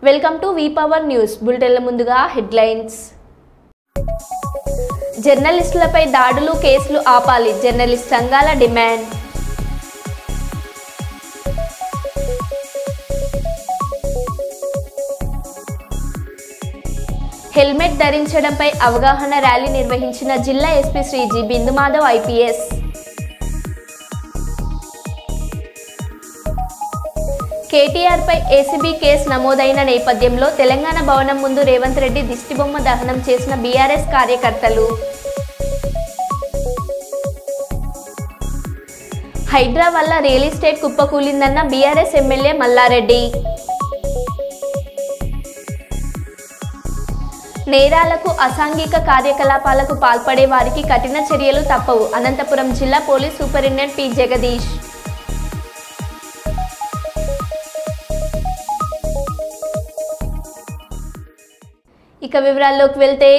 Welcome to V power news బులెటిన్ల ముందుగా headlines. జర్నలిస్టులపై దాడులు కేసులు ఆపాలి జర్నలిస్ట్ సంఘాల డిమాండ్. హెల్మెట్ ధరించడంపై అవగాహన ర్యాలీ నిర్వహించిన జిల్లా SP Shri G Bindumadhav IPS. KTR పై ఏసీబీ కేసు నమోదైన నేపథ్యంలో తెలంగాణ భవనం ముందు రేవంత్ రెడ్డి దిష్టిబొమ్మ దహనం చేసిన బీఆర్ఎస్ కార్యకర్తలు. హైడ్రా వల్ల రియల్ ఎస్టేట్ కుప్పకూలిందన్న బీఆర్ఎస్ ఎమ్మెల్యే మల్లారెడ్డి. నేరాలకు అసాంఘిక కార్యకలాపాలకు పాల్పడే వారికి కఠిన చర్యలు తప్పవు అనంతపురం జిల్లా పోలీస్ సూపరింటెండెంట్ పి జగదీష్. ఇక వివరాల్లోకి వెళ్తే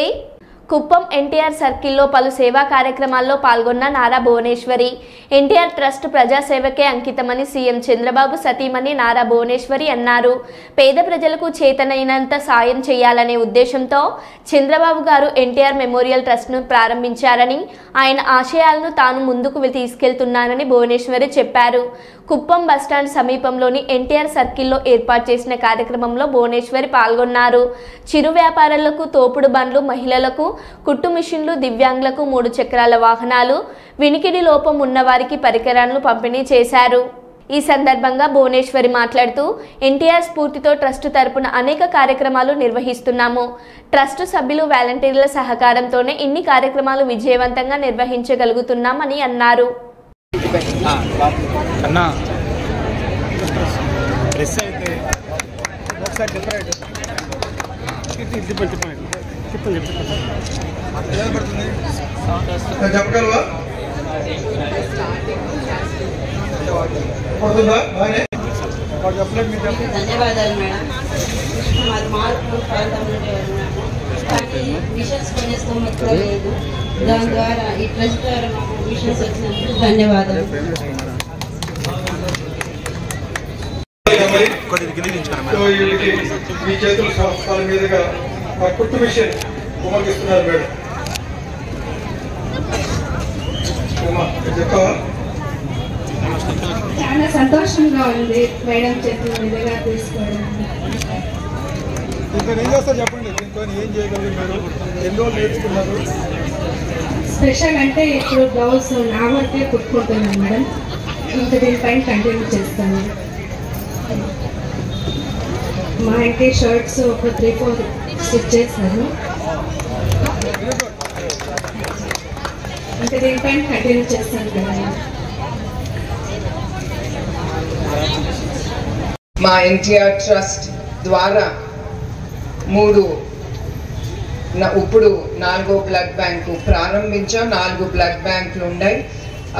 కుప్పం ఎన్టీఆర్ సర్కిల్లో పలు సేవా కార్యక్రమాల్లో పాల్గొన్న నారా భువనేశ్వరి. ఎన్టీఆర్ ట్రస్ట్ ప్రజాసేవకే అంకితమని సీఎం చంద్రబాబు సతీమణి నారా భువనేశ్వరి అన్నారు. పేద ప్రజలకు చేతనైనంత సాయం చేయాలనే ఉద్దేశంతో చంద్రబాబు గారు ఎన్టీఆర్ మెమోరియల్ ట్రస్ట్ను ప్రారంభించారని, ఆయన ఆశయాలను తాను ముందుకు తీసుకెళ్తున్నానని భువనేశ్వరి చెప్పారు. కుప్పం బస్టాండ్ సమీపంలోని ఎన్టీఆర్ సర్కిల్లో ఏర్పాటు చేసిన కార్యక్రమంలో భువనేశ్వరి పాల్గొన్నారు. చిరు వ్యాపారులకు తోపుడు బండ్లు, మహిళలకు కుట్టు మిషన్లు, దివ్యాంగులకు 3 చక్రాల వాహనాలు, వినికిడి లోపం ఉన్నవారికి పరికరాలను పంపిణీ చేశారు. ఈ సందర్భంగా భువనేశ్వరి మాట్లాడుతూ ఎన్టీఆర్ స్ఫూర్తితో ట్రస్ట్ తరపున అనేక కార్యక్రమాలు నిర్వహిస్తున్నాము. ట్రస్ట్ సభ్యులు, వాలంటీర్ల సహకారంతోనే ఇన్ని కార్యక్రమాలు విజయవంతంగా నిర్వహించగలుగుతున్నామని అన్నారు. ధన్యవాదాలు మేడం. మాది మార్పు ప్రాంతం నుండి ఉన్నాము, కానీ మిషన్స్ కొనేస్తాం ఎక్కడ లేదు. దాని ద్వారా ఈ ట్రస్ట్ ద్వారా మాకు మిషన్స్ వచ్చినందుకు ధన్యవాదాలు. మీ చేతుల సంస్థల మీదుగా మా కుట్టు మిషన్ ఉపయోగిస్తున్నారు మేడం. చెప్తావా? చాలా సంతోషంగా ఉంది మేడం చేతుల మీదుగా తీసుకోవడం. దీంతో ఏం చేస్తారు చెప్పండి, దీంతో ఏం చేయగలుగుతారు, ఎన్ని రోజులు నేర్చుకున్నారు? స్పెషల్ అంటే ఇప్పుడు బ్లౌజ్ నా వరకే కుట్టుకుంటున్నాను మేడం, ఇంకా దీనిపైన కంటిన్యూ చేస్తాను. మా ఇంటి షర్ట్స్ ఒక 3-4 స్టిచ్ చేశాను, ఇంకా దీనిపైన కంటిన్యూ చేస్తాను కదా. మా ఎన్టీఆర్ ట్రస్ట్ ద్వారా ఇప్పుడు 4వ బ్లడ్ బ్యాంకు ప్రారంభించాం. 4 బ్లడ్ బ్యాంకులు ఉన్నాయి.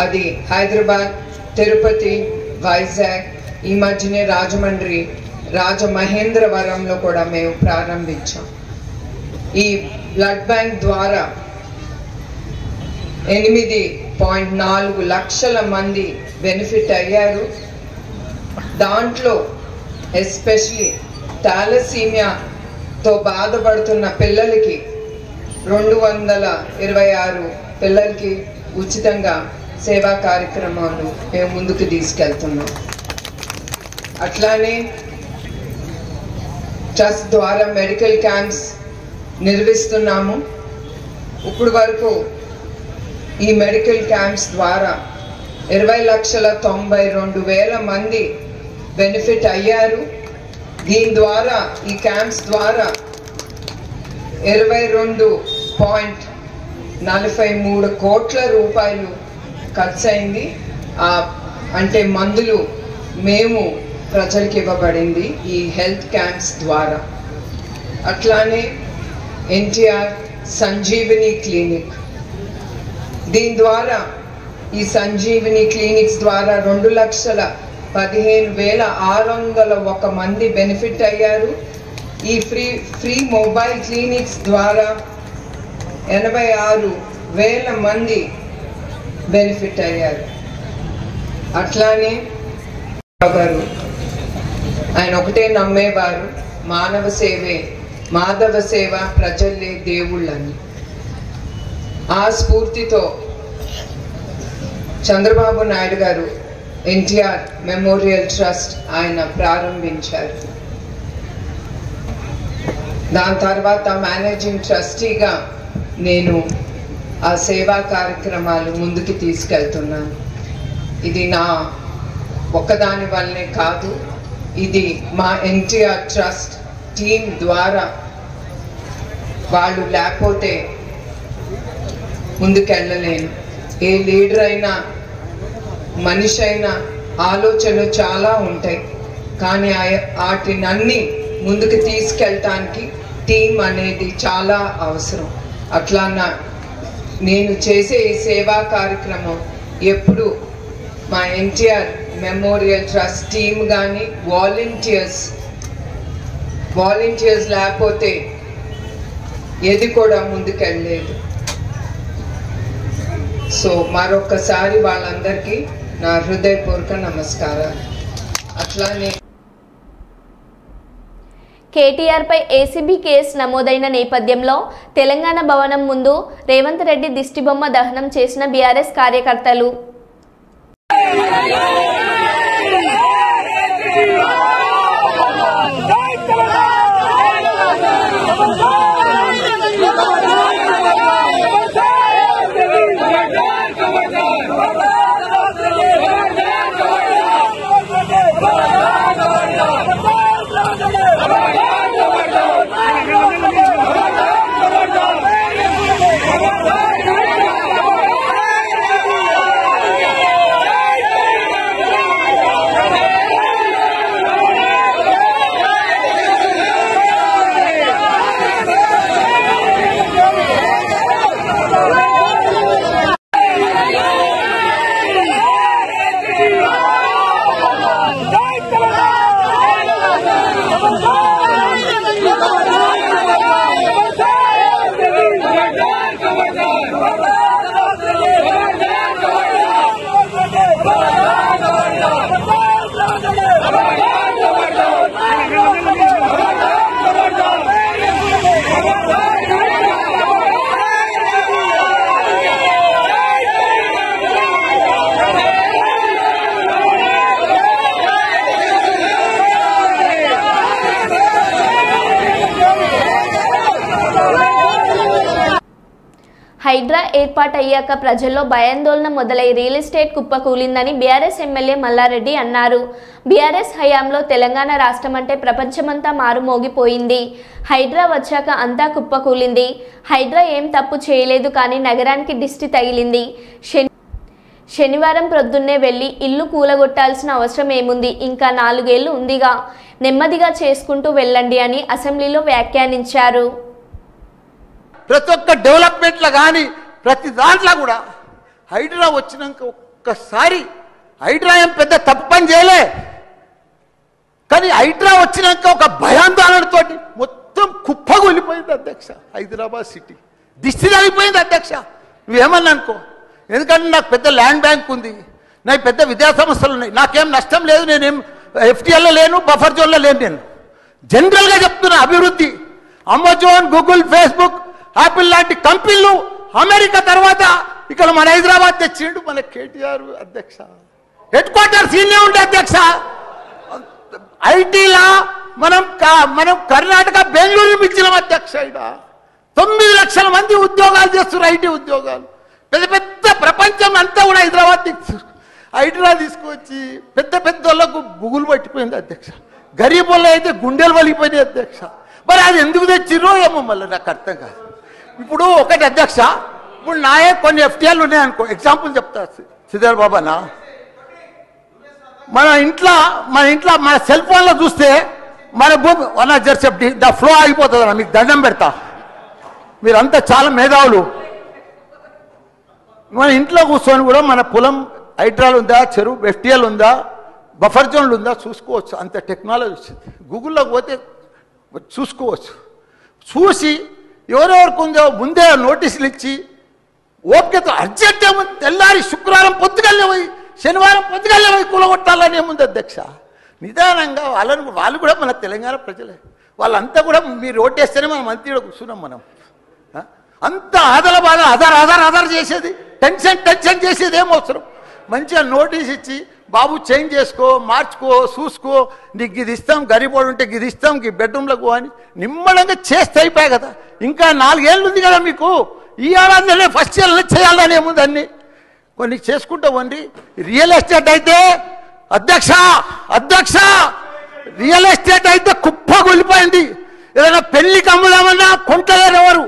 అది హైదరాబాద్, తిరుపతి, వైజాగ్, ఈ మధ్యనే రాజమండ్రి, రాజమహేంద్రవరంలో కూడా మేము ప్రారంభించాం. ఈ బ్లడ్ బ్యాంక్ ద్వారా 8.4 లక్షల మంది బెనిఫిట్ అయ్యారు. దాంట్లో ఎస్పెషలీ థాలసీమియాతో బాధపడుతున్న పిల్లలకి 226 పిల్లలకి ఉచితంగా సేవా కార్యక్రమాలు మేము ముందుకు తీసుకెళ్తున్నాం. అట్లానే ట్రస్ట్ ద్వారా మెడికల్ క్యాంప్స్ నిర్వహిస్తున్నాము. ఇప్పుడు వరకు ఈ మెడికల్ క్యాంప్స్ ద్వారా 20,92,000 మంది బెనిఫిట్ అయ్యారు. దీని ద్వారా ఈ క్యాంప్స్ ద్వారా 22.43 కోట్ల రూపాయలు ఖర్చు అయింది. అంటే మందులు మేము ప్రజలకు ఇవ్వబడింది ఈ హెల్త్ క్యాంప్స్ ద్వారా. అట్లానే ఎన్టీఆర్ సంజీవిని క్లినిక్, దీని ద్వారా ఈ సంజీవిని క్లినిక్స్ ద్వారా 2,15,601 మంది బెనిఫిట్ అయ్యారు. ఈ ఫ్రీ మొబైల్ క్లినిక్స్ ద్వారా 86,000 మంది బెనిఫిట్ అయ్యారు. అట్లానే గారు ఆయన ఒకటే నమ్మేవారు, మానవ సేవే మాధవ సేవ ప్రజల్లే దేవుళ్ళని ఆ స్ఫూర్తితో చంద్రబాబు నాయుడు గారు ఎన్టీఆర్ మెమోరియల్ ట్రస్ట్ ఆయన ప్రారంభించారు. దాని తర్వాత మేనేజింగ్ ట్రస్టీగా నేను ఆ సేవా కార్యక్రమాలు ముందుకు తీసుకెళ్తున్నాను. ఇది నా ఒక్కదాని వల్లనే కాదు, ఇది మా ఎన్టీఆర్ ట్రస్ట్ టీం ద్వారా. వాళ్ళు లేకపోతే ముందుకెళ్ళలేను. ఏ లీడర్ అయినా మనిషి అయినా ఆలోచనలు చాలా ఉంటాయి, కానీ వాటినన్నీ ముందుకు తీసుకెళ్ళటానికి టీం అనేది చాలా అవసరం. అట్లా నేను చేసే ఈ సేవా కార్యక్రమం ఎప్పుడు మా ఎన్టీఆర్ మెమోరియల్ ట్రస్ట్ టీం కానీ వాలంటీర్స్ లేకపోతే ఏది కూడా ముందుకెళ్ళలేదు. సో మరొకసారి వాళ్ళందరికీ నా హృదయపూర్వక నమస్కారాలు. అట్లానే కేటీఆర్ పై ఏసీబీ కేసు నమోదైన నేపథ్యంలో తెలంగాణ భవనం ముందు రేవంత్ రెడ్డి దిష్టిబొమ్మ దహనం చేసిన బీఆర్ఎస్ కార్యకర్తలు. హైడ్రా ఏర్పాటయ్యాక ప్రజల్లో భయాందోళన మొదలై రియల్ ఎస్టేట్ కుప్పకూలిందని బీఆర్ఎస్ ఎమ్మెల్యే మల్లారెడ్డి అన్నారు. బీఆర్ఎస్ హయాంలో తెలంగాణ రాష్ట్రం అంటే ప్రపంచమంతా మారుమోగిపోయింది. హైడ్రా వచ్చాక అంతా కుప్పకూలింది. హైడ్రా ఏం తప్పు చేయలేదు, కానీ నగరానికి దిష్టి తగిలింది. శనివారం ప్రొద్దున్నే వెళ్ళి ఇల్లు కూలగొట్టాల్సిన అవసరం ఏముంది, ఇంకా 4 ఏళ్లు ఉందిగా, నెమ్మదిగా చేసుకుంటూ వెళ్ళండి అని అసెంబ్లీలో వ్యాఖ్యానించారు. ప్రతి ఒక్క డెవలప్మెంట్లో కానీ ప్రతి దాంట్లో కూడా హైడ్రా వచ్చినాక ఒక్కసారి హైడ్రా ఏం పెద్ద తప్పు పని చేయలే, కానీ హైడ్రా వచ్చినాక ఒక భయాందోళనతో మొత్తం కుప్పగొలిపోయింది అధ్యక్ష. హైదరాబాద్ సిటీ దిష్టి తగిలిపోయింది అధ్యక్ష. నువ్వేమన్నా అనుకో, ఎందుకంటే నాకు పెద్ద ల్యాండ్ బ్యాంక్ ఉంది, నాకు పెద్ద విద్యా సంస్థలు ఉన్నాయి, నాకేం నష్టం లేదు, నేనేం ఎఫ్టీఎల్లో లేను, బఫర్ జోన్లో లేను. నేను జనరల్గా చెప్తున్నా, అభివృద్ధి అమెజాన్, గూగుల్, ఫేస్బుక్, యాపిల్ లాంటి కంపెనీలు అమెరికా తర్వాత ఇక్కడ మన హైదరాబాద్ తెచ్చిండు మన కేటీఆర్ అధ్యక్ష. హెడ్ క్వార్టర్స్ ఈయనే ఉండే అధ్యక్ష. ఐటీలా మనం కర్ణాటక బెంగళూరు ఇచ్చినాం అధ్యక్ష. ఇక్కడ 9 లక్షల మంది ఉద్యోగాలు చేస్తున్నారు, ఐటీ ఉద్యోగాలు. పెద్ద పెద్ద ప్రపంచం అంతా కూడా హైదరాబాద్ తీసుకొచ్చి పెద్ద పెద్ద వాళ్ళకు గుగులు పట్టిపోయింది అధ్యక్ష. గరీబ్ వాళ్ళు అయితే గుండెలు వలిగిపోయినాయి అధ్యక్ష. మరి అది ఎందుకు తెచ్చిరో ఏమో మళ్ళీ నాకు అర్థం కాదు. ఇప్పుడు ఒకటి అధ్యక్ష, ఇప్పుడు నాయే కొన్ని ఎఫ్టీఎల్ ఉన్నాయనుకో, ఎగ్జాంపుల్ చెప్తా శ్రీధర్ బాబానా, మన ఇంట్లో మన సెల్ ఫోన్లో చూస్తే మన భూమి వన్ జర్సెప్టీ ద ఫ్లో ఆగిపోతుంది అన్న. మీకు దండం పెడతా, మీరంతా చాలా మేధావులు. మన ఇంట్లో కూర్చొని కూడా మన పొలం హైడ్రాల్ ఉందా, చెరువు ఎఫ్టీఎల్ ఉందా, బఫర్ జోన్లు ఉందా చూసుకోవచ్చు. అంత టెక్నాలజీ వచ్చింది. గూగుల్లోకి పోతే చూసుకోవచ్చు. చూసి ఎవరెవరికి ఉందో ముందే నోటీసులు ఇచ్చి ఓపికతో అర్జెంట్ ఏముంది, తెల్లారి శుక్రవారం పొద్దుగల్లే పోయి శనివారం పొద్దుగల్లే పోయి కూలగొట్టాలని ఏముంది అధ్యక్ష. నిదానంగా వాళ్ళు కూడా మన తెలంగాణ ప్రజలే. వాళ్ళంతా కూడా మీరు ఓటేస్తేనే మనం మంత్రిలో కూర్చున్నాం మనం. అంత ఆదల బాధ ఆధార్ చేసేది, టెన్షన్ చేసేది ఏం అవసరం? మంచిగా నోటీస్ ఇచ్చి బాబు చేంజ్ చేసుకో, మార్చుకో, చూసుకో, నీకు ఇది ఇస్తాం, గరీబోడు ఉంటే ఇది ఇస్తాం, ఈ బెడ్రూమ్లకు అని నిమ్మడంగా చేస్తే అయిపోయాయి కదా. ఇంకా 4 ఏళ్ళు ఉంది కదా మీకు. ఈ ఏడాదిలోనే ఫస్ట్ ఇయర్లో చేయాలని ఏముంది, అన్ని కొన్ని చేసుకుంటామండి. రియల్ ఎస్టేట్ అయితే అధ్యక్ష రియల్ ఎస్టేట్ అయితే కుప్ప కూలిపోయింది. ఏదైనా పెళ్లికి అమ్ముదామన్నా కొంటలేరు ఎవరు,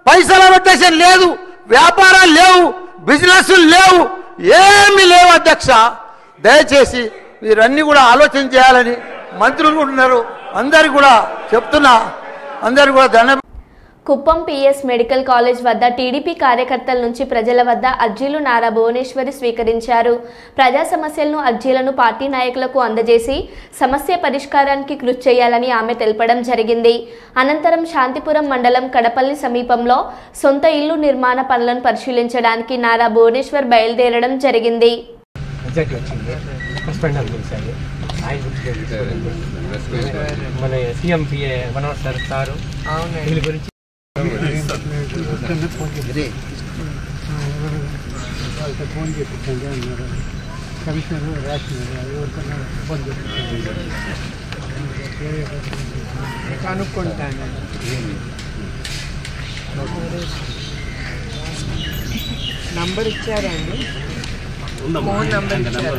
పైసల రొటేషన్ లేదు, వ్యాపారాలు లేవు, బిజినెస్ లేవు, ఏమీ లేవు అధ్యక్ష. దయచేసి మీరన్నీ కూడా ఆలోచన చేయాలని మంత్రులు ఉన్నారు, అందరికి కూడా చెప్తున్నా, అందరికి కూడా ధన్యవాదాలు. కుప్పం పిఎస్ మెడికల్ కాలేజ్ వద్ద టీడీపీ కార్యకర్తల నుంచి ప్రజల వద్ద అర్జీలు నారా భువనేశ్వరి స్వీకరించారు. ప్రజా సమస్యలను, అర్జీలను పార్టీ నాయకులకు అందజేసి సమస్య పరిష్కారానికి కృషి చేయాలని ఆమె తెలపడం జరిగింది. అనంతరం శాంతిపురం మండలం కడపల్లి సమీపంలో సొంత ఇల్లు నిర్మాణ పనులను పరిశీలించడానికి నారా భువనేశ్వర్ బయలుదేరడం జరిగింది. మన సీఎం మనోహర్ సార్ వీళ్ళ గురించి ఫోన్ చేపించండి అన్నారు. కమిషనర్ రాసినారు, ఎవరికన్నా ఫోన్ చేపించండి కనుక్కుంటాను. నంబర్ ఇచ్చారండి, ఫోన్ నంబర్ ఇచ్చారు.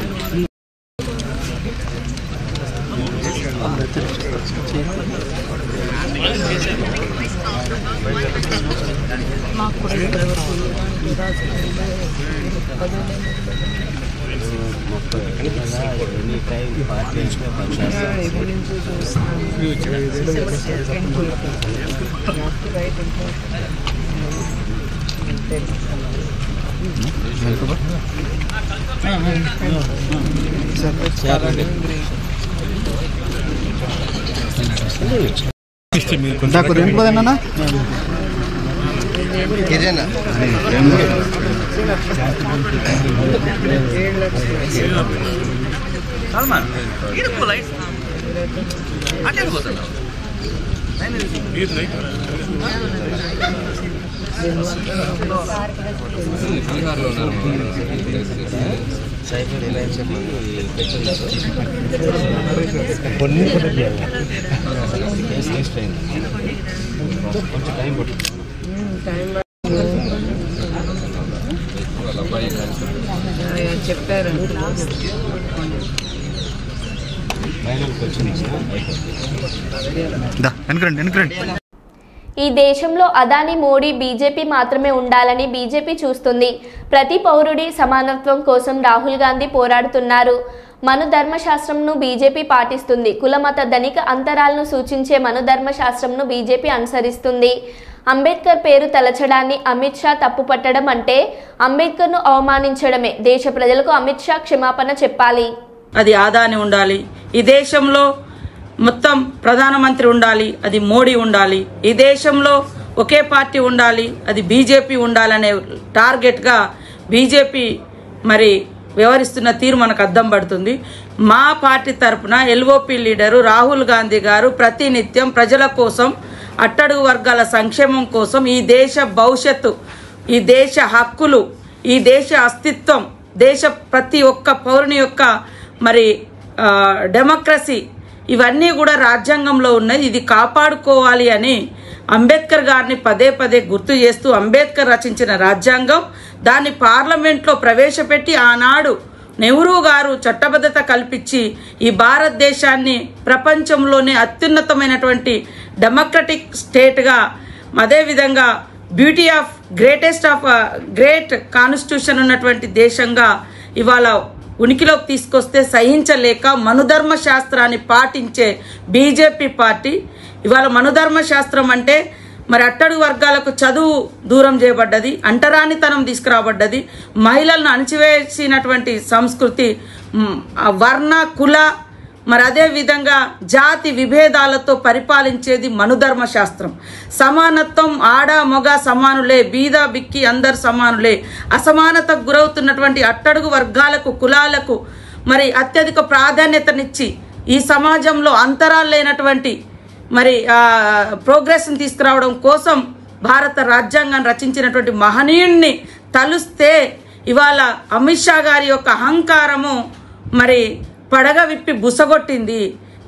నాకు రెండు పదన్నా చెప్పారు. ఈ దేశంలో అదానీ, మోడీ, బీజేపీ మాత్రమే ఉండాలని బీజేపీ చూస్తుంది. ప్రతి పౌరుడి సమానత్వం కోసం రాహుల్ గాంధీ పోరాడుతున్నారు. మనుధర్మశాస్త్రంను బీజేపీ పాటిస్తుంది. కులమత ధనిక అంతరాలను సూచించే మనుధర్మశాస్త్రంను బీజేపీ అనుసరిస్తుంది. అంబేద్కర్ పేరు తలచడాన్ని అమిత్ షా తప్పుపట్టడం అంటే అంబేద్కర్ను అవమానించడమే. దేశ ప్రజలకు అమిత్ షా క్షమాపణ చెప్పాలి. అది అదానీ ఉండాలి, ఈ దేశంలో మొత్తం ప్రధానమంత్రి ఉండాలి, అది మోడీ ఉండాలి, ఈ దేశంలో ఒకే పార్టీ ఉండాలి, అది బీజేపీ ఉండాలనే టార్గెట్గా బీజేపీ మరి వ్యవహరిస్తున్న తీరు మనకు అద్దం పడుతుంది. మా పార్టీ తరఫున ఎల్ఓపీ లీడరు రాహుల్ గాంధీ గారు ప్రతినిత్యం ప్రజల కోసం, అట్టడుగు వర్గాల సంక్షేమం కోసం, ఈ దేశ భవిష్యత్తు, ఈ దేశ హక్కులు, ఈ దేశ అస్తిత్వం, దేశ ప్రతి ఒక్క పౌరుని యొక్క మరి డెమోక్రసీ ఇవన్నీ కూడా రాజ్యాంగంలో ఉన్నాయి. ఇది కాపాడుకోవాలి అని అంబేద్కర్ గారిని పదే పదే గుర్తు చేస్తూ అంబేద్కర్ రచించిన రాజ్యాంగం దాన్ని పార్లమెంట్లో ప్రవేశపెట్టి ఆనాడు నెహ్రూ గారు చట్టబద్ధత కల్పించి ఈ భారతదేశాన్ని ప్రపంచంలోనే అత్యున్నతమైనటువంటి డెమోక్రటిక్ స్టేట్గా, అదేవిధంగా బ్యూటీ ఆఫ్ గ్రేట్ కాన్స్టిట్యూషన్ ఉన్నటువంటి దేశంగా ఇవాళ ఉనికిలోకి తీసుకొస్తే సహించలేక మనుధర్మ శాస్త్రాన్ని పాటించే బీజేపీ పార్టీ ఇవాళ మనుధర్మ శాస్త్రం అంటే మరి అట్టడుగు వర్గాలకు చదువు దూరం చేయబడ్డది, అంటరానితనం తీసుకురాబడ్డది, మహిళలను అణచివేసినటువంటి సంస్కృతి, వర్ణ కుల మరి అదే విధంగా జాతి విభేదాలతో పరిపాలించేది మనుధర్మ శాస్త్రం. సమానత్వం, ఆడ మగ సమానులే, బీద బిక్కి అందరు సమానులే, అసమానతకు గురవుతున్నటువంటి అట్టడుగు వర్గాలకు, కులాలకు మరి అత్యధిక ప్రాధాన్యతనిచ్చి ఈ సమాజంలో అంతరాలు లేనటువంటి మరి ప్రోగ్రెస్ని తీసుకురావడం కోసం భారత రాజ్యాంగాన్ని రచించినటువంటి మహనీయుణ్ణి తలుస్తే ఇవాళ అమిత్ షా గారి యొక్క అహంకారము మరి పడగ విప్పి బుసగొట్టింది.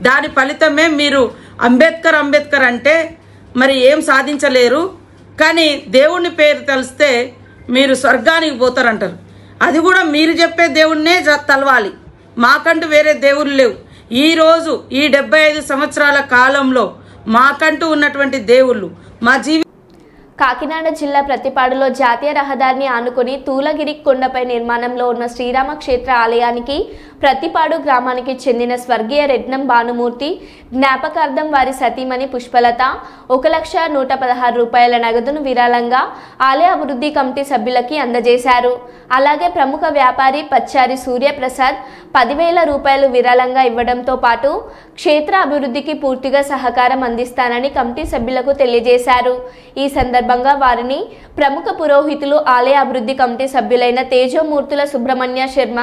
దాని ఫలితమే మీరు అంబేద్కర్ అంబేద్కర్ అంటే మరి ఏం సాధించలేరు, కానీ దేవుని పేరు తెలిస్తే మీరు స్వర్గానికి పోతారంటారు. అది కూడా మీరు చెప్పే దేవుణ్ణే తలవాలి, మాకంటూ వేరే దేవుళ్ళు లేవు. ఈరోజు ఈ 75 సంవత్సరాల కాలంలో మాకంటూ ఉన్నటువంటి దేవుళ్ళు మా కాకినాడ జిల్లా ప్రతిపాడులో జాతీయ రహదారిని ఆనుకుని తూలగిరి కొండపై నిర్మాణంలో ఉన్న శ్రీరామ క్షేత్ర ఆలయానికి ప్రతిపాడు గ్రామానికి చెందిన స్వర్గీయ రెడ్నం భానుమూర్తి జ్ఞాపకార్థం వారి సతీమణి పుష్పలత 1,116 రూపాయల నగదును విరాళంగా ఆలయ అభివృద్ధి కమిటీ సభ్యులకి అందజేశారు. అలాగే ప్రముఖ వ్యాపారి పచ్చారి సూర్యప్రసాద్ 10,000 రూపాయలు విరాళంగా ఇవ్వడంతో పాటు క్షేత్ర అభివృద్ధికి పూర్తిగా సహకారం అందిస్తానని కమిటీ సభ్యులకు తెలియజేశారు. ఈ సందర్భంగా వారిని ప్రముఖ పురోహితులు ఆలయ అభివృద్ధి కమిటీ సభ్యులైన తేజోమూర్తుల సుబ్రహ్మణ్య శర్మ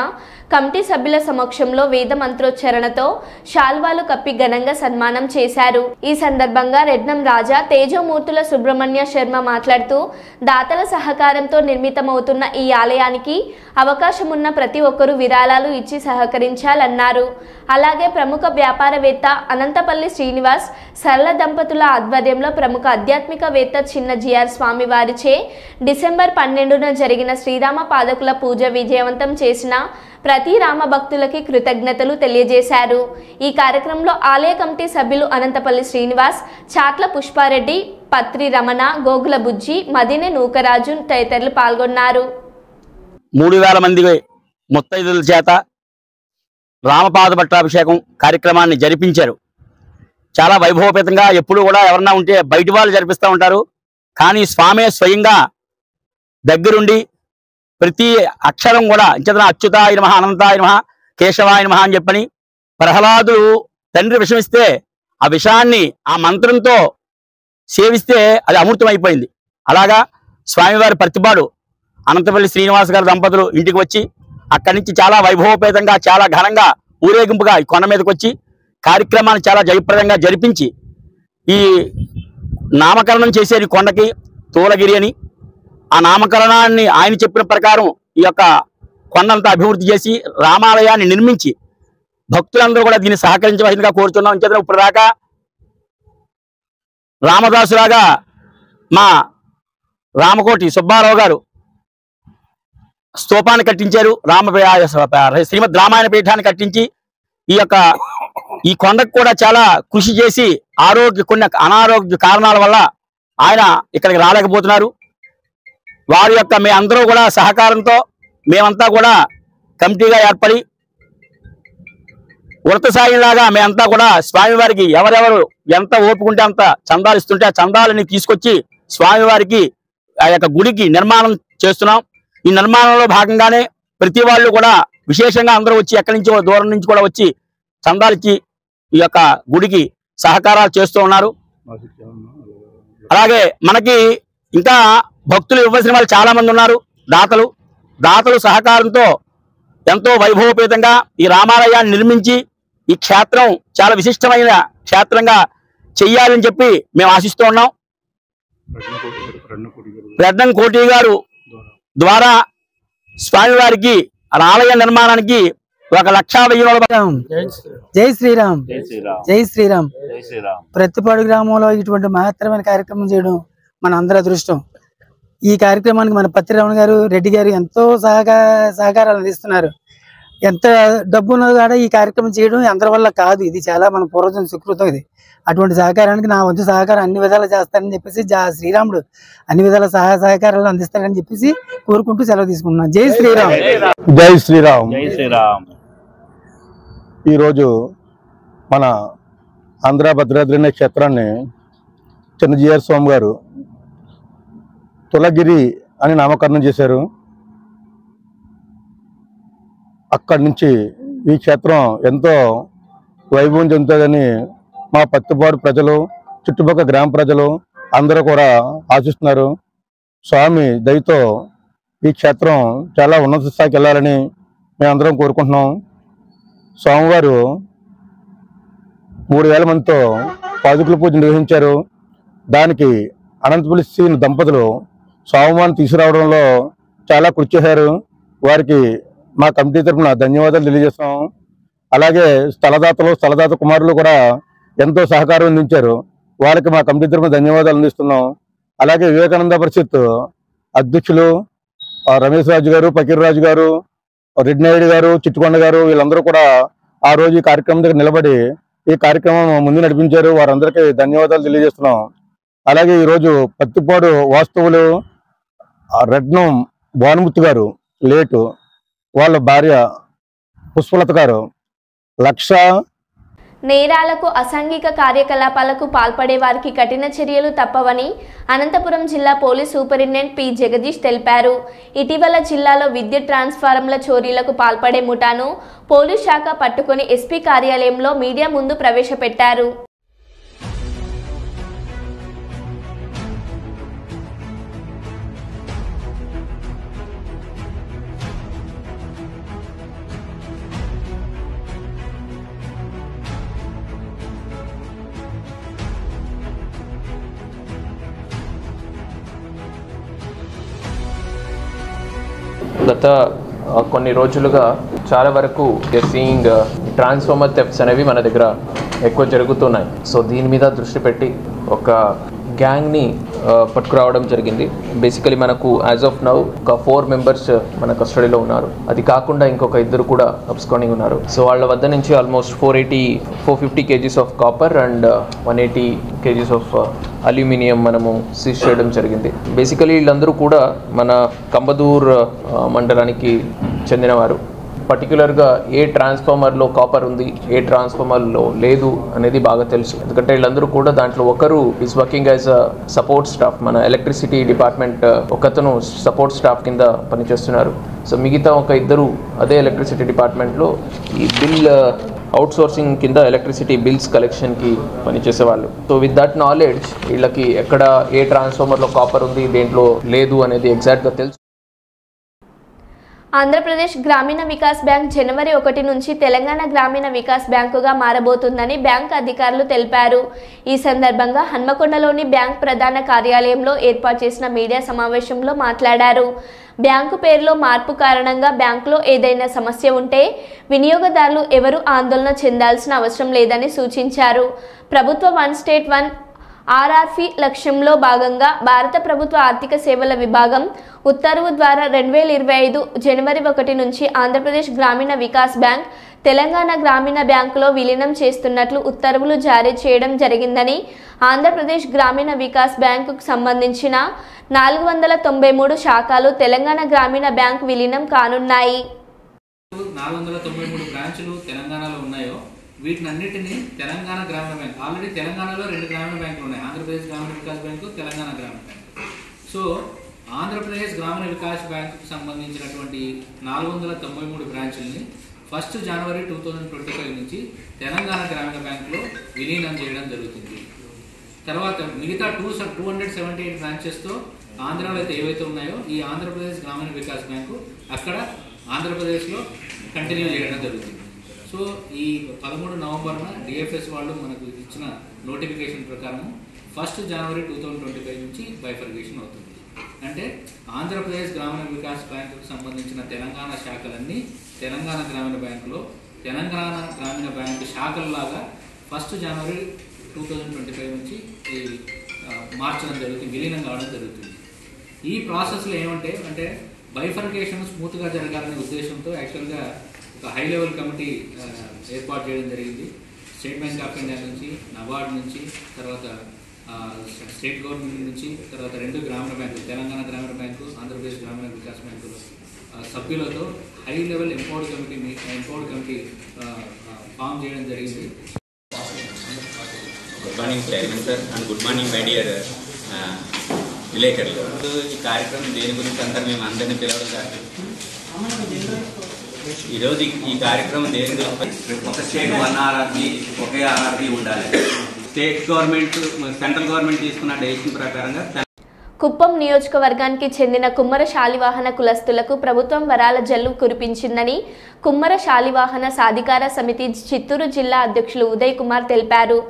కమిటీ సభ్యుల సమక్షంలో వేద మంత్రోచ్చరణతో శాల్వాలు కప్పి ఘనంగా సన్మానం చేశారు. ఈ సందర్భంగా రెడ్నం రాజా తేజోమూర్తుల సుబ్రహ్మణ్య శర్మ మాట్లాడుతూ దాతల సహకారంతో నిర్మితమవుతున్న ఈ ఆలయానికి అవకాశం ఉన్న ప్రతి ఒక్కరూ విరాళాలు ఇచ్చి సహకరించాలన్నారు. అలాగే ప్రముఖ వ్యాపారవేత్త అనంతపల్లి శ్రీనివాస్ సరళ దంపతుల ఆధ్వర్యంలో ప్రముఖ ఆధ్యాత్మికవేత్త చిన్న జిఆర్ స్వామి వారిచే డిసెంబర్ 12న జరిగిన శ్రీరామ పాదకుల పూజ విజయవంతం చేసిన ప్రతి రామ భక్తులకి కృతజ్ఞతలు తెలియజేశారు. ఈ కార్యక్రమంలో ఆలయ కమిటీ సభ్యులు అనంతపల్లి శ్రీనివాస్, చాట్ల పుష్పారెడ్డి, పత్రి రమణ, గోగుల బుజ్జి, మదినె నూకరాజు తదితరులు పాల్గొన్నారు. 3,000 మంది ముత్తైదుల చేత రామపాద పట్టాభిషేకం కార్యక్రమాన్ని జరిపించారు. చాలా వైభవపేతంగా ఎప్పుడు కూడా ఎవరన్నా ఉంటే బయట వాళ్ళు జరిపిస్తూ ఉంటారు, కానీ స్వామి స్వయంగా దగ్గరుండి ప్రతి అక్షరం కూడా ఇంచేతన అచ్యుతాయ నమః, అనంతాయ నమః, కేశవాయ నమః అని చెప్పని ప్రహ్లాదుడు తండ్రి విషమిస్తే ఆ విషాన్ని ఆ మంత్రంతో సేవిస్తే అది అమృతమైపోయింది. అలాగా స్వామివారి ప్రతిపాడు అనంతపల్లి శ్రీనివాస్ గారి దంపతులు ఇంటికి వచ్చి అక్కడి నుంచి చాలా వైభవపేతంగా చాలా ఘనంగా ఊరేగింపుగా ఈ కొండ మీదకి వచ్చి కార్యక్రమాన్ని చాలా జయప్రదంగా జరిపించి ఈ నామకరణం చేసేది కొండకి తూలగిరి అని. ఆ నామకరణాన్ని ఆయన చెప్పిన ప్రకారం ఈ యొక్క కొండంతా అభివృద్ధి చేసి రామాలయాన్ని నిర్మించి భక్తులందరూ కూడా దీన్ని సహకరించవలసిందిగా కోరుతున్నాం. ఇంకేదో ఇప్పుడు దాకా రామదాసులాగా మా రామకోటి సుబ్బారావు గారు స్తూపాన్ని కట్టించారు, శ్రీమద్ రామాయణ పీఠాన్ని కట్టించి ఈ కొండకు కూడా చాలా కృషి చేసి కొన్ని అనారోగ్య కారణాల వల్ల ఆయన ఇక్కడికి రాలేకపోతున్నారు. వారి యొక్క మేమందరూ కూడా సహకారంతో మేమంతా కూడా కమిటీగా ఏర్పడి వృత సాయిలాగా మేమంతా కూడా స్వామివారికి ఎవరెవరు ఎంత ఓపుకుంటే అంత చందాలు ఇస్తుంటే ఆ చందాలని తీసుకొచ్చి స్వామివారికి ఆ యొక్క గుడికి నిర్మాణం చేస్తున్నాం. ఈ నిర్మాణంలో భాగంగానే ప్రతి వాళ్ళు కూడా విశేషంగా అందరూ వచ్చి ఎక్కడి నుంచో దూరం నుంచి కూడా వచ్చి చందాలు ఇచ్చి ఈ యొక్క గుడికి సహకారాలు చేస్తూ ఉన్నారు. అలాగే మనకి ఇంకా భక్తులు ఇవ్వాల్సిన వాళ్ళు చాలా మంది ఉన్నారు. దాతలు సహకారంతో ఎంతో వైభవపేతంగా ఈ రామాలయాన్ని నిర్మించి ఈ క్షేత్రం చాలా విశిష్టమైన క్షేత్రంగా చెయ్యాలని చెప్పి మేము ఆశిస్తూ ఉన్నాం. రెడ్డం కోటి గారు ద్వారా స్వామివారికి ఆలయ నిర్మాణానికి 1,10,000 జై శ్రీరామ్, జై శ్రీరామ్. ప్రతిపాడు గ్రామంలో ఇటువంటి మహత్తరమైన కార్యక్రమం చేయడం మన అందరి అదృష్టం. ఈ కార్యక్రమానికి మన పత్రి రమణ గారు, రెడ్డి గారు ఎంతో సహకారాలు అందిస్తున్నారు. ఎంత డబ్బు ఉన్నది కూడా ఈ కార్యక్రమం చేయడం అందరి వల్ల కాదు, ఇది చాలా మన పూర్వజన సుకృతం. ఇది అటువంటి సహకారానికి నా వంతు సహకారం అన్ని విధాలు చేస్తానని చెప్పేసి శ్రీరాముడు అన్ని విధాల సహకారాలు అందిస్తారని చెప్పేసి కోరుకుంటూ సెలవు తీసుకుంటున్నాను. జై శ్రీరామ్, జై శ్రీరామ్, జై శ్రీరామ్. ఈరోజు మన ఆంధ్ర భద్రాద్రి అనే క్షేత్రాన్ని చిన్న జిఆర్ స్వామి గారు తులగిరి అని నామకరణం చేశారు. అక్కడి నుంచి ఈ క్షేత్రం ఎంతో వైభవం చెందుతుందని మా పత్తిపాడు ప్రజలు, చుట్టుపక్కల గ్రామ ప్రజలు అందరూ కూడా ఆశిస్తున్నారు. స్వామి దయతో ఈ క్షేత్రం చాలా ఉన్నత స్థాయికి వెళ్ళాలని మేమందరం కోరుకుంటున్నాం. స్వామివారు 3000 మందితో పాదుకుల పూజ నిర్వహించారు. దానికి అనంతపురి శ్రీ దంపతులు స్వామివారిని తీసుకురావడంలో చాలా కృషి చేశారు. వారికి మా కమిటీ తరఫున ధన్యవాదాలు తెలియజేస్తాం. అలాగే స్థలదాత కుమారులు కూడా ఎంతో సహకారం అందించారు. వాళ్ళకి మా కమిటీ తరఫున ధన్యవాదాలు అందిస్తున్నాం. అలాగే వివేకానంద పరిషత్ అధ్యక్షులు రమేష్ రాజు గారు, ఫకీర్ రాజు గారు, రెడ్డి నాయుడు గారు, చిట్టుకొండ గారు వీళ్ళందరూ కూడా ఆ రోజు ఈ కార్యక్రమం దగ్గర నిలబడి ఈ కార్యక్రమం ముందు నడిపించారు. వారందరికీ ధన్యవాదాలు తెలియజేస్తున్నాం. అలాగే ఈరోజు పత్తిపాడు వాస్తవులు రత్నం భానుమూర్తి గారు లేటు, వాళ్ళ భార్య పుష్పలత గారు నేరాలకు అసాంఘిక కార్యకలాపాలకు పాల్పడే వారికి కఠిన చర్యలు తప్పవని అనంతపురం జిల్లా పోలీస్ సూపరింటెండెంట్ పి జగదీష్ తెలిపారు. ఇటీవల జిల్లాలో విద్యుత్ ట్రాన్స్ఫార్మర్ల చోరీలకు పాల్పడే ముఠాను పోలీస్ శాఖ పట్టుకుని ఎస్పీ కార్యాలయంలో మీడియా ముందు ప్రవేశపెట్టారు. గత కొన్ని రోజులుగా చాలా వరకు సీయింగ్ ట్రాన్స్ఫార్మర్ థెఫ్ట్స్ అనేవి మన దగ్గర ఎక్కువ జరుగుతున్నాయి. సో దీని మీద దృష్టి పెట్టి ఒక గ్యాంగ్ని పట్టుకురావడం జరిగింది. బేసికలీ మనకు యాజ్ ఆఫ్ నౌ ఒక 4 మెంబర్స్ మన కస్టడీలో ఉన్నారు. అది కాకుండా ఇంకొక 2 కూడా అబ్స్కాండింగ్ ఉన్నారు. సో వాళ్ళ వద్ద నుంచి almost 450 kgs of copper and 180 kgs of aluminium మనము సీజ్ చేయడం జరిగింది. బేసికలీ వీళ్ళందరూ కూడా మన కంబదూర్ మండలానికి చెందినవారు. పర్టికులర్గా ఏ ట్రాన్స్ఫార్మర్లో కాపర్ ఉంది, ఏ ట్రాన్స్ఫార్మర్లో లేదు అనేది బాగా తెలుసు. ఎందుకంటే వీళ్ళందరూ కూడా దాంట్లో ఒకరు is working as a support staff, మన ఎలక్ట్రిసిటీ డిపార్ట్మెంట్ ఒకతను సపోర్ట్ స్టాఫ్ కింద పనిచేస్తున్నారు. సో మిగతా ఒక 2 అదే ఎలక్ట్రిసిటీ డిపార్ట్మెంట్లో ఈ బిల్ అవుట్సోర్సింగ్ కింద ఎలక్ట్రిసిటీ బిల్స్ కలెక్షన్కి పనిచేసేవాళ్ళు. సో విత్ దట్ నాలెడ్జ్ వీళ్ళకి ఎక్కడ ఏ ట్రాన్స్ఫార్మర్లో కాపర్ ఉంది, దేంట్లో లేదు అనేది ఎగ్జాక్ట్గా తెలుసు. ఆంధ్రప్రదేశ్ గ్రామీణ వికాస్ బ్యాంక్ జనవరి 1 నుంచి తెలంగాణ గ్రామీణ వికాస్ బ్యాంకుగా మారబోతుందని బ్యాంక్ అధికారులు తెలిపారు. ఈ సందర్భంగా హన్మకొండలోని బ్యాంక్ ప్రధాన కార్యాలయంలో ఏర్పాటు చేసిన మీడియా సమావేశంలో మాట్లాడారు. బ్యాంకు పేరులో మార్పు కారణంగా బ్యాంకులో ఏదైనా సమస్య ఉంటే వినియోగదారులు ఎవరూ ఆందోళన చెందాల్సిన అవసరం లేదని సూచించారు. ప్రభుత్వ 1 స్టేట్ 1 ఆర్ఆర్ఫీ లక్ష్యంలో భాగంగా భారత ప్రభుత్వ ఆర్థిక సేవల విభాగం ఉత్తర్వు ద్వారా 2025 జనవరి 1 నుంచి ఆంధ్రప్రదేశ్ గ్రామీణ వికాస్ బ్యాంక్ తెలంగాణ గ్రామీణ బ్యాంకులో విలీనం చేస్తున్నట్లు ఉత్తర్వులు జారీ చేయడం జరిగిందని, ఆంధ్రప్రదేశ్ గ్రామీణ వికాస్ బ్యాంకుకు సంబంధించిన 493 శాఖలు తెలంగాణ గ్రామీణ బ్యాంక్ విలీనం కానున్నాయి. 493 బ్రాంచులు తెలంగాణలో ఉన్నాయో వీటినన్నిటినీ తెలంగాణ గ్రామీణ బ్యాంక్, ఆల్రెడీ తెలంగాణలో 2 గ్రామీణ బ్యాంకులు ఉన్నాయి, ఆంధ్రప్రదేశ్ గ్రామీణ వికాస్ బ్యాంకు, తెలంగాణ గ్రామీణ బ్యాంక్. సో ఆంధ్రప్రదేశ్ గ్రామీణ వికాస్ బ్యాంకుకు సంబంధించినటువంటి 493 బ్రాంచుల్ని 1 జనవరి 2025 నుంచి తెలంగాణ గ్రామీణ బ్యాంకులో విలీనం చేయడం జరుగుతుంది. తర్వాత మిగతా 278 బ్రాంచెస్తో ఆంధ్రాలో అయితే ఏవైతే ఉన్నాయో ఈ ఆంధ్రప్రదేశ్ గ్రామీణ వికాస్ బ్యాంకు అక్కడ ఆంధ్రప్రదేశ్లో కంటిన్యూ చేయడం జరుగుతుంది. సో ఈ 13 నవంబర్న డిఎఫ్ఎస్ వాళ్ళు మనకు ఇచ్చిన నోటిఫికేషన్ ప్రకారం 1 జనవరి 2025 నుంచి బైఫర్గేషన్ అవుతుంది. అంటే ఆంధ్రప్రదేశ్ గ్రామీణ వికాస్ బ్యాంకుకు సంబంధించిన తెలంగాణ శాఖలన్నీ తెలంగాణ గ్రామీణ బ్యాంకులో తెలంగాణ గ్రామీణ బ్యాంకు శాఖల్లాగా 1 జనవరి 2025 నుంచి మార్చడం జరుగుతుంది, విలీనం కావడం జరుగుతుంది. ఈ ప్రాసెస్లో అంటే బైఫర్గేషన్ స్మూత్గా జరగాలనే ఉద్దేశంతో యాక్చువల్గా ఒక హై లెవెల్ కమిటీ ఏర్పాటు చేయడం జరిగింది. స్టేట్ బ్యాంక్ ఆఫ్ ఇండియా నుంచి, నబార్డ్ నుంచి, తర్వాత స్టేట్ గవర్నమెంట్ నుంచి, తర్వాత 2 గ్రామీణ బ్యాంకులు తెలంగాణ గ్రామీణ బ్యాంకు, ఆంధ్రప్రదేశ్ గ్రామీణ వికాస్ బ్యాంకులు సభ్యులతో high level empowered committee form చేయడం జరిగింది. Good morning chairman sir and good morning my dear విలేకరులు. ఈ కార్యక్రమం దేని గురించి అంతా మేము అందరినీ పిలవడం జరిగింది. ఈరోజు ఈ కార్యక్రమం దేని గురించి, ఒక స్టేట్ 1 ఆర్ఆర్బీ ఒకే ఆర్ఆర్బీ ఉండాలి. స్టేట్ గవర్నమెంట్ సెంట్రల్ గవర్నమెంట్ తీసుకున్న డెసిషన్ ప్రకారంగా కుప్పం నియోజకవర్గానికి చెందిన కుమ్మర శాలివాహన కులస్తులకు ప్రభుత్వం వరాల జల్లు కురిపించిందని కుమ్మర శాలివాహన సాధికార సమితి చిత్తూరు జిల్లా అధ్యక్షులు ఉదయ్ కుమార్ తెలిపారు.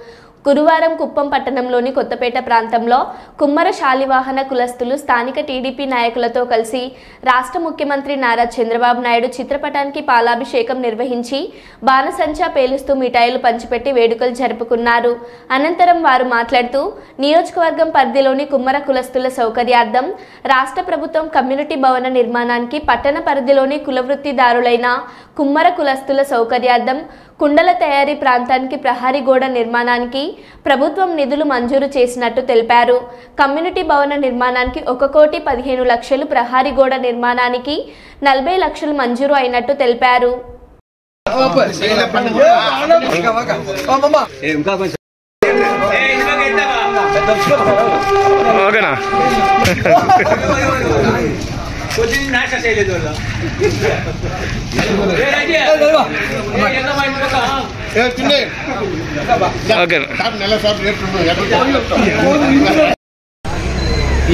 గురువారం కుప్పం పట్టణంలోని కొత్తపేట ప్రాంతంలో కుమ్మర శాలివాహన కులస్తులు స్థానిక టీడీపీ నాయకులతో కలిసి రాష్ట్ర ముఖ్యమంత్రి నారా చంద్రబాబు నాయుడు చిత్రపటానికి పాలాభిషేకం నిర్వహించి బాణసంచా పేలుస్తూ మిఠాయిలు పంచిపెట్టి వేడుకలు జరుపుకున్నారు. అనంతరం వారు మాట్లాడుతూ నియోజకవర్గం పరిధిలోని కుమ్మర కులస్తుల సౌకర్యార్థం రాష్ట్ర ప్రభుత్వం కమ్యూనిటీ భవన నిర్మాణానికి, పట్టణ పరిధిలోని కులవృత్తిదారులైన కుమ్మర కులస్తుల సౌకర్యార్థం కుండల తయారీ ప్రాంతానికి ప్రహరీ గోడ నిర్మాణానికి ప్రభుత్వం నిధులు మంజూరు చేసినట్టు తెలిపారు. కమ్యూనిటీ భవన నిర్మాణానికి 1,15,00,000, ప్రహరీ గోడ నిర్మాణానికి 40 లక్షలు మంజూరు అయినట్టు తెలిపారు.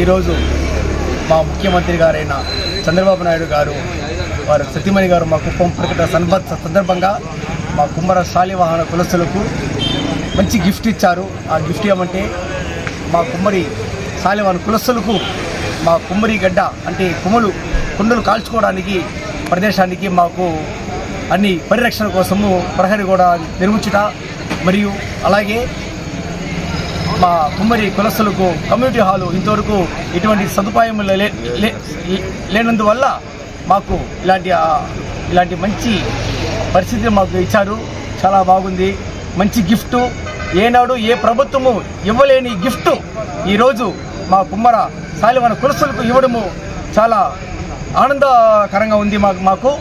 ఈరోజు మా ముఖ్యమంత్రి గారైన చంద్రబాబు నాయుడు గారు, వారు సతీమణి గారు మా కుప్పం ప్రకటన సందర్భంగా మా కుమ్మర శాలివాహన కులస్తులకు మంచి గిఫ్ట్ ఇచ్చారు. ఆ గిఫ్ట్ ఏమంటే మా కుమ్మరి శాలివాహన కులస్తులకు మా కుమ్మరి గడ్డ అంటే కుండలు కాల్చుకోవడానికి ప్రదేశానికి మాకు అన్ని పరిరక్షణ కోసము ప్రహరీ కూడా నిర్మించుట, మరియు అలాగే మా కుమ్మరి కులస్తులకు కమ్యూనిటీ హాలు ఇంతవరకు ఇటువంటి సదుపాయం లేనందువల్ల మాకు ఇలాంటి మంచి పరిస్థితి మాకు ఇచ్చారు. చాలా బాగుంది. మంచి గిఫ్ట్, ఏనాడు ఏ ప్రభుత్వము ఇవ్వలేని గిఫ్ట్ ఈరోజు మా కుమ్మర శాలివాహన కులస్తులకు ఇవ్వడము చాలా ఆనందకరంగా ఉంది. మాకు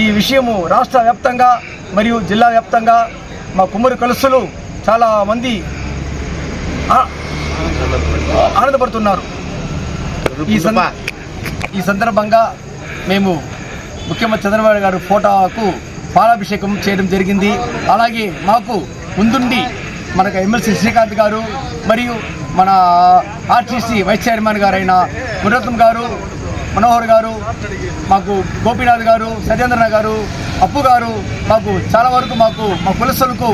ఈ విషయము రాష్ట్ర వ్యాప్తంగా మరియు జిల్లా వ్యాప్తంగా మా కుమ్మరి కులస్తులు చాలా మంది ఆనందపడుతున్నారు. ఈ సందర్భంగా మేము ముఖ్యమంత్రి చంద్రబాబు గారు ఫోటోకు పాలాభిషేకం చేయడం జరిగింది. అలాగే మాకు ముందుండి మనకు ఎమ్మెల్సీ శ్రీకాంత్ గారు మరియు మన ఆర్టీసీ వైస్ చైర్మన్ గారైన గుణరత్నం గారు, మనోహర్ గారు, మాకు గోపీనాథ్ గారు, సత్యేంద్రనాథ్ గారు, అప్పు గారు మాకు చాలా వరకు మా కులస్తులకు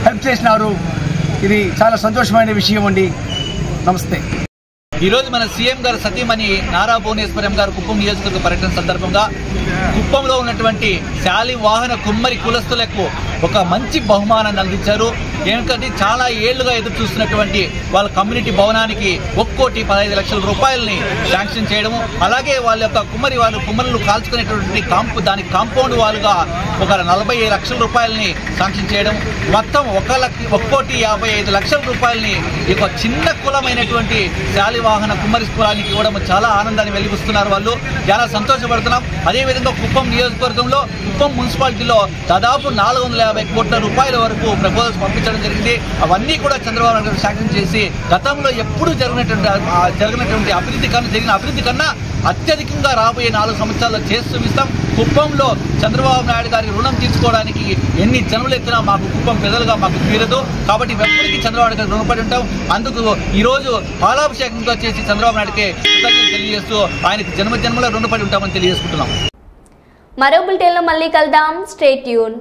హెల్ప్ చేసినారు. ఇది చాలా సంతోషమైన విషయం అండి. నమస్తే. ఈరోజు మన సీఎం గారు సతీమణి నారా భువనేశ్వరం గారు కుప్పం నియోజకవర్గ పర్యటన సందర్భంగా కుప్పంలో ఉన్నటువంటి శాలివాహన కుమ్మరి కులస్తులకు ఒక మంచి బహుమానాన్ని అందించారు. ఎందుకంటే చాలా ఏళ్లుగా ఎదురు చూస్తున్నటువంటి వాళ్ళ కమ్యూనిటీ భవనానికి 1,15,00,000 రూపాయలని శాంక్షన్ చేయడము, అలాగే వాళ్ళ యొక్క కుమ్మరులు కాల్చుకునేటువంటి దానికి కాంపౌండ్ వాళ్ళుగా ఒక 40 లక్షల రూపాయలని శాంక్షన్ చేయడం, మొత్తం 1,55,00,000 రూపాయలని ఈ చిన్న కులమైనటువంటి శాలివాహన కుమ్మరి కులానికి ఇవ్వడం చాలా ఆనందాన్ని వెలిగిస్తున్నారు. వాళ్ళు చాలా సంతోషపడుతున్నాం. అదేవిధంగా కుప్పం నియోజకవర్గంలో కుప్పం మున్సిపాలిటీలో దాదాపు 450 కోట్ల రూపాయల వరకు ప్రపోజల్స్ పంపించడం జరిగింది. అవన్నీ కూడా చంద్రబాబు నాయుడు శాంక్షన్ చేసి గతంలో ఎప్పుడు జరిగినటువంటి అభివృద్ధి కన్నా అత్యధికంగా రాబోయే 4 సంవత్సరాల్లో చేసి చూపిస్తాం. కుప్పంలో చంద్రబాబు నాయుడు గారికి రుణం తీర్చుకోవడానికి ఎన్ని జనులు ఎత్తినా మాకు కుప్పం ప్రజలుగా మాకు తీరదు. కాబట్టి ఎప్పటికీ చంద్రబాబు నాయుడు గారికి రుణపడి ఉంటాం. అందుకు ఈరోజు పాలాభిషేకంగా చేసి చంద్రబాబు నాయుడుకి కృతజ్ఞతలు తెలియజేస్తూ ఆయనకి జన్మజన్మలో రుణపడి ఉంటామని తెలియజేసుకుంటున్నాం. మరో బులెటిన్లో మళ్ళీ కలుద్దాం. Stay tune.